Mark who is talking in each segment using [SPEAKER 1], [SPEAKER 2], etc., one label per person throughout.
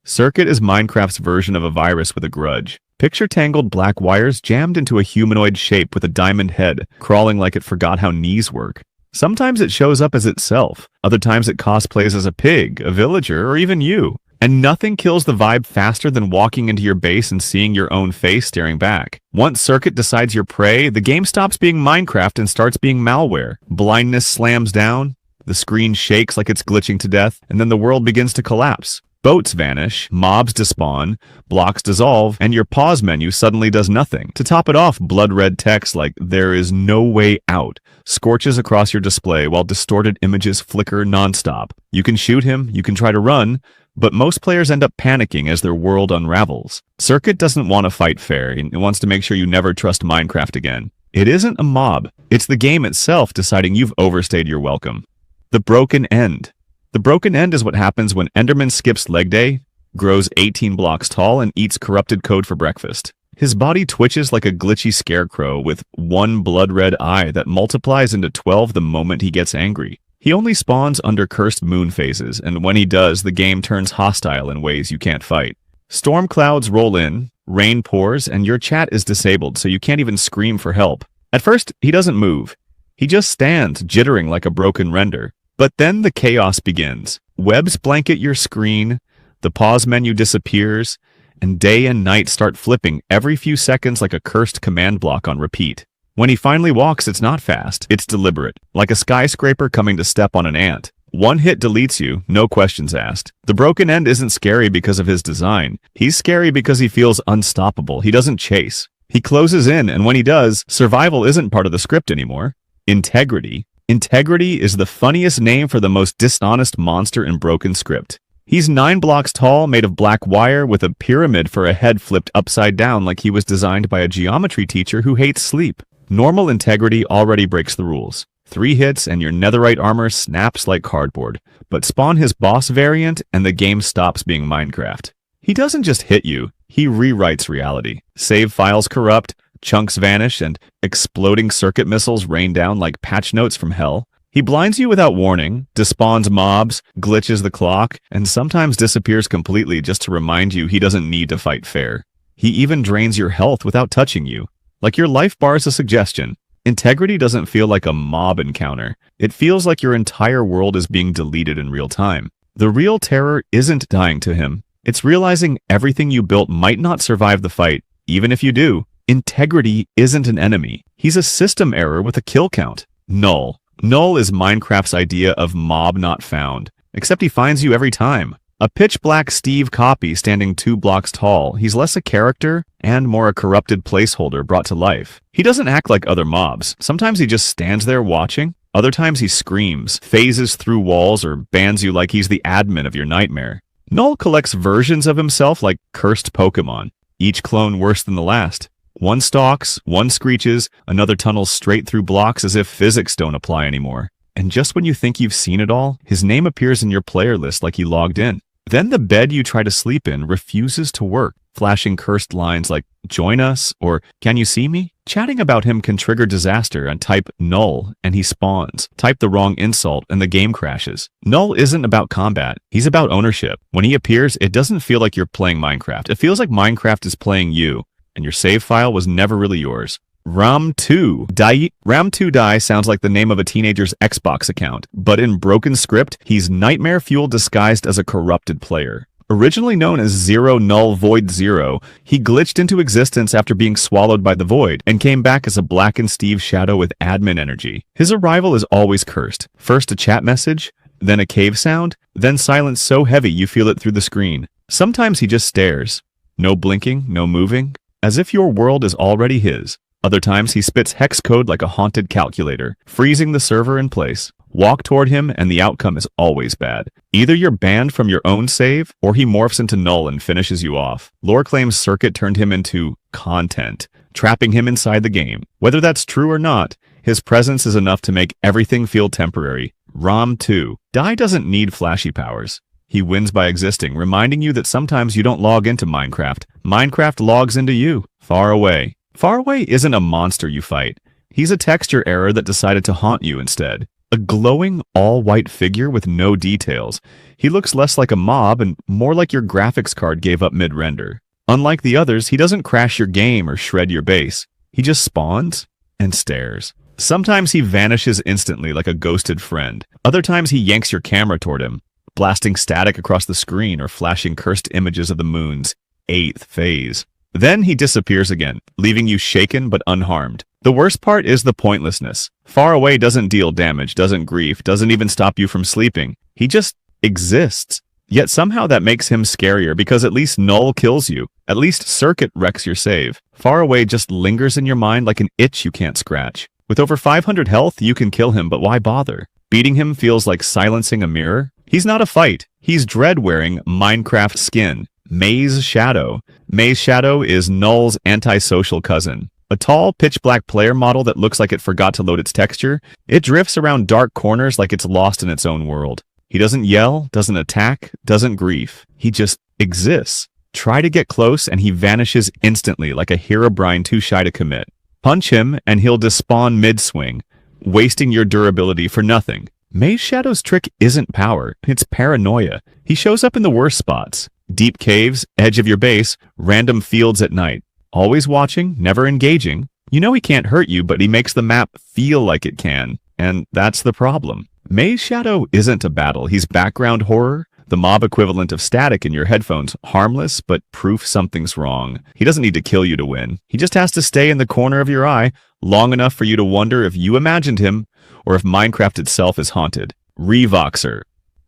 [SPEAKER 1] Circuit is Minecraft's version of a virus with a grudge. Picture tangled black wires jammed into a humanoid shape with a diamond head, crawling like it forgot how knees work. Sometimes it shows up as itself, other times it cosplays as a pig, a villager, or even you. And nothing kills the vibe faster than walking into your base and seeing your own face staring back. Once Circuit decides you're prey, the game stops being Minecraft and starts being malware. Blindness slams down, the screen shakes like it's glitching to death, and then the world begins to collapse. Boats vanish, mobs despawn, blocks dissolve, and your pause menu suddenly does nothing. To top it off, blood red text like "there is no way out" scorches across your display while distorted images flicker nonstop. You can shoot him, you can try to run, but most players end up panicking as their world unravels. Circuit doesn't want to fight fair, it wants to make sure you never trust Minecraft again. It isn't a mob, it's the game itself deciding you've overstayed your welcome. The broken end. The broken end is what happens when Enderman skips leg day, grows 18 blocks tall, and eats corrupted code for breakfast. His body twitches like a glitchy scarecrow with one blood-red eye that multiplies into 12 the moment he gets angry. He only spawns under cursed moon phases, and when he does, the game turns hostile in ways you can't fight. Storm clouds roll in, rain pours, and your chat is disabled so you can't even scream for help. At first, he doesn't move. He just stands, jittering like a broken render. But then the chaos begins. Webs blanket your screen, the pause menu disappears, and day and night start flipping every few seconds like a cursed command block on repeat. When he finally walks, it's not fast, it's deliberate, like a skyscraper coming to step on an ant. One hit deletes you, no questions asked. The broken end isn't scary because of his design. He's scary because he feels unstoppable. He doesn't chase. He closes in, and when he does, survival isn't part of the script anymore. Integrity. Integrity is the funniest name for the most dishonest monster in broken script. He's 9 blocks tall, made of black wire, with a pyramid for a head flipped upside down like he was designed by a geometry teacher who hates sleep. Normal integrity already breaks the rules. 3 hits and your netherite armor snaps like cardboard. But spawn his boss variant and the game stops being Minecraft. He doesn't just hit you, he rewrites reality. Save files corrupt, chunks vanish, and exploding circuit missiles rain down like patch notes from hell. He blinds you without warning, despawns mobs, glitches the clock, and sometimes disappears completely just to remind you he doesn't need to fight fair. He even drains your health without touching you. Like your life bar is a suggestion. Integrity doesn't feel like a mob encounter. It feels like your entire world is being deleted in real time. The real terror isn't dying to him. It's realizing everything you built might not survive the fight, even if you do. Integrity isn't an enemy. He's a system error with a kill count. Null. Null is Minecraft's idea of mob not found, except he finds you every time. A pitch-black Steve copy standing 2 blocks tall, he's less a character and more a corrupted placeholder brought to life. He doesn't act like other mobs. Sometimes he just stands there watching. Other times he screams, phases through walls, or bans you like he's the admin of your nightmare. Null collects versions of himself like cursed Pokemon, each clone worse than the last. One stalks, one screeches, another tunnels straight through blocks as if physics don't apply anymore. And just when you think you've seen it all, his name appears in your player list like he logged in. Then the bed you try to sleep in refuses to work, flashing cursed lines like, "Join us," or "Can you see me?" Chatting about him can trigger disaster and type null and he spawns. Type the wrong insult and the game crashes. Null isn't about combat, he's about ownership. When he appears, it doesn't feel like you're playing Minecraft. It feels like Minecraft is playing you, and your save file was never really yours. Ram2Die sounds like the name of a teenager's Xbox account, but in broken script, he's Nightmare Fuel disguised as a corrupted player. Originally known as Zero Null Void Zero, he glitched into existence after being swallowed by the void, and came back as a blackened Steve shadow with admin energy. His arrival is always cursed. First a chat message, then a cave sound, then silence so heavy you feel it through the screen. Sometimes he just stares. No blinking, no moving, as if your world is already his. Other times he spits hex code like a haunted calculator, freezing the server in place. Walk toward him and the outcome is always bad. Either you're banned from your own save, or he morphs into null and finishes you off. Lore claims Circuit turned him into content, trapping him inside the game. Whether that's true or not, his presence is enough to make everything feel temporary. Ram2Die doesn't need flashy powers. He wins by existing, reminding you that sometimes you don't log into Minecraft. Minecraft logs into you, far away. Far away isn't a monster you fight. He's a texture error that decided to haunt you instead. A glowing, all-white figure with no details. He looks less like a mob and more like your graphics card gave up mid-render. Unlike the others, he doesn't crash your game or shred your base. He just spawns and stares. Sometimes he vanishes instantly like a ghosted friend. Other times he yanks your camera toward him, blasting static across the screen or flashing cursed images of the moon's 8th phase. Then he disappears again, leaving you shaken but unharmed. The worst part is the pointlessness. Far away doesn't deal damage, doesn't grief, doesn't even stop you from sleeping. He just exists. Yet somehow that makes him scarier because at least Null kills you. At least Circuit wrecks your save. Far away just lingers in your mind like an itch you can't scratch. With over 500 health, you can kill him, but why bother? Beating him feels like silencing a mirror. He's not a fight. He's Dread wearing Minecraft skin. Maze Shadow. Maze Shadow is Null's antisocial cousin. A tall, pitch-black player model that looks like it forgot to load its texture. It drifts around dark corners like it's lost in its own world. He doesn't yell, doesn't attack, doesn't grief. He just exists. Try to get close and he vanishes instantly like a Herobrine too shy to commit. Punch him and he'll despawn mid-swing, wasting your durability for nothing. Maze Shadow's trick isn't power, it's paranoia. He shows up in the worst spots. Deep caves, edge of your base, random fields at night. Always watching, never engaging. You know he can't hurt you, but he makes the map feel like it can. And that's the problem. Maze Shadow isn't a battle, he's background horror. The mob equivalent of static in your headphones, harmless, but proof something's wrong. He doesn't need to kill you to win. He just has to stay in the corner of your eye long enough for you to wonder if you imagined him or if Minecraft itself is haunted. Revoxer.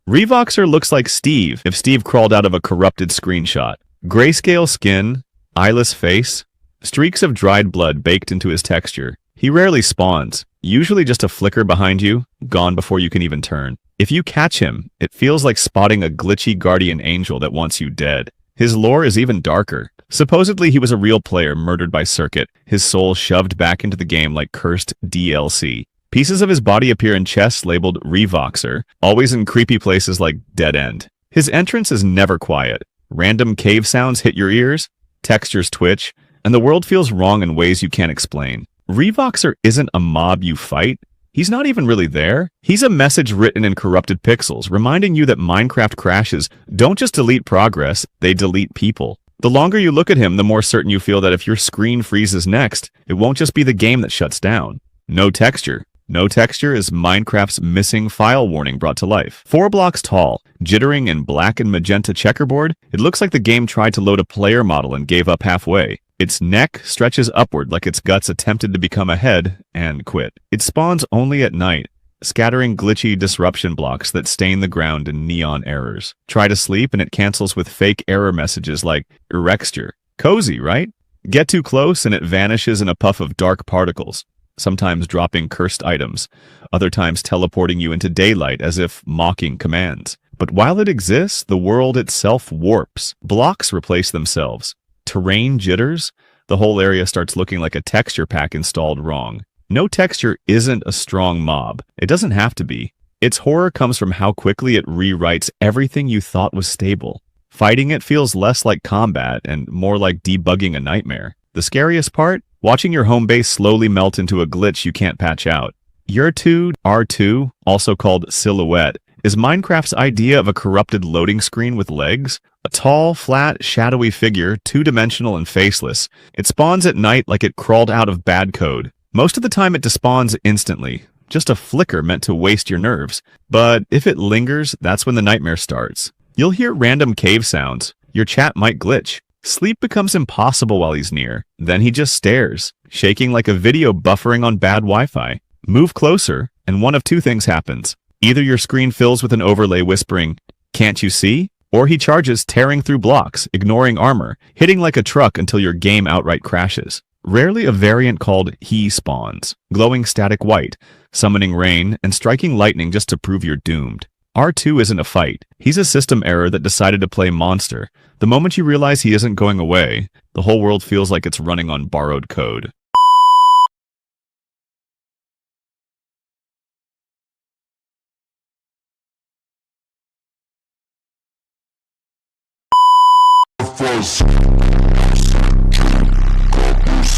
[SPEAKER 1] Revoxer looks like Steve if Steve crawled out of a corrupted screenshot. Grayscale skin, eyeless face, streaks of dried blood baked into his texture. He rarely spawns, usually just a flicker behind you, gone before you can even turn. If you catch him, it feels like spotting a glitchy guardian angel that wants you dead. His lore is even darker. Supposedly he was a real player murdered by Circuit, his soul shoved back into the game like cursed DLC. Pieces of his body appear in chests labeled Revoxer, always in creepy places like Dead End. His entrance is never quiet. Random cave sounds hit your ears, textures twitch, and the world feels wrong in ways you can't explain. Revoxer isn't a mob you fight. He's not even really there. He's a message written in corrupted pixels, reminding you that Minecraft crashes don't just delete progress, they delete people. The longer you look at him, the more certain you feel that if your screen freezes next, it won't just be the game that shuts down. No texture. No texture is Minecraft's missing file warning brought to life. 4 blocks tall, jittering in black and magenta checkerboard, it looks like the game tried to load a player model and gave up halfway. Its neck stretches upward like its guts attempted to become a head and quit. It spawns only at night, scattering glitchy disruption blocks that stain the ground in neon errors. Try to sleep and it cancels with fake error messages like Erexture. Cozy, right? Get too close and it vanishes in a puff of dark particles, sometimes dropping cursed items, other times teleporting you into daylight as if mocking commands. But while it exists, the world itself warps. Blocks replace themselves. Terrain jitters, the whole area starts looking like a texture pack installed wrong. No texture isn't a strong mob. It doesn't have to be. Its horror comes from how quickly it rewrites everything you thought was stable. Fighting it feels less like combat and more like debugging a nightmare. The scariest part? Watching your home base slowly melt into a glitch you can't patch out. Yurtu R2, also called Silhouette, is Minecraft's idea of a corrupted loading screen with legs. A tall, flat, shadowy figure, two-dimensional and faceless. It spawns at night like it crawled out of bad code. Most of the time it despawns instantly, just a flicker meant to waste your nerves. But if it lingers, that's when the nightmare starts. You'll hear random cave sounds. Your chat might glitch. Sleep becomes impossible while he's near. Then he just stares, shaking like a video buffering on bad Wi-Fi. Move closer, and one of two things happens. Either your screen fills with an overlay whispering, "Can't you see?" Or he charges, tearing through blocks, ignoring armor, hitting like a truck until your game outright crashes. Rarely a variant called He spawns, glowing static white, summoning rain, and striking lightning just to prove you're doomed. R2 isn't a fight. He's a system error that decided to play monster. The moment you realize he isn't going away, the whole world feels like it's running on borrowed code.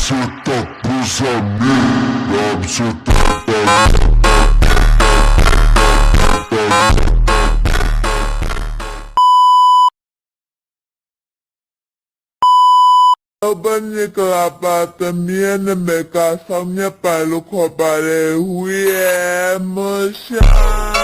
[SPEAKER 2] Caceta pros amigos, Open မင်္ဂလာပါသမီးနာမည်ကဆောင်မြတ်ပါလို့ခေါ်ပါတယ်ဝီမရှာ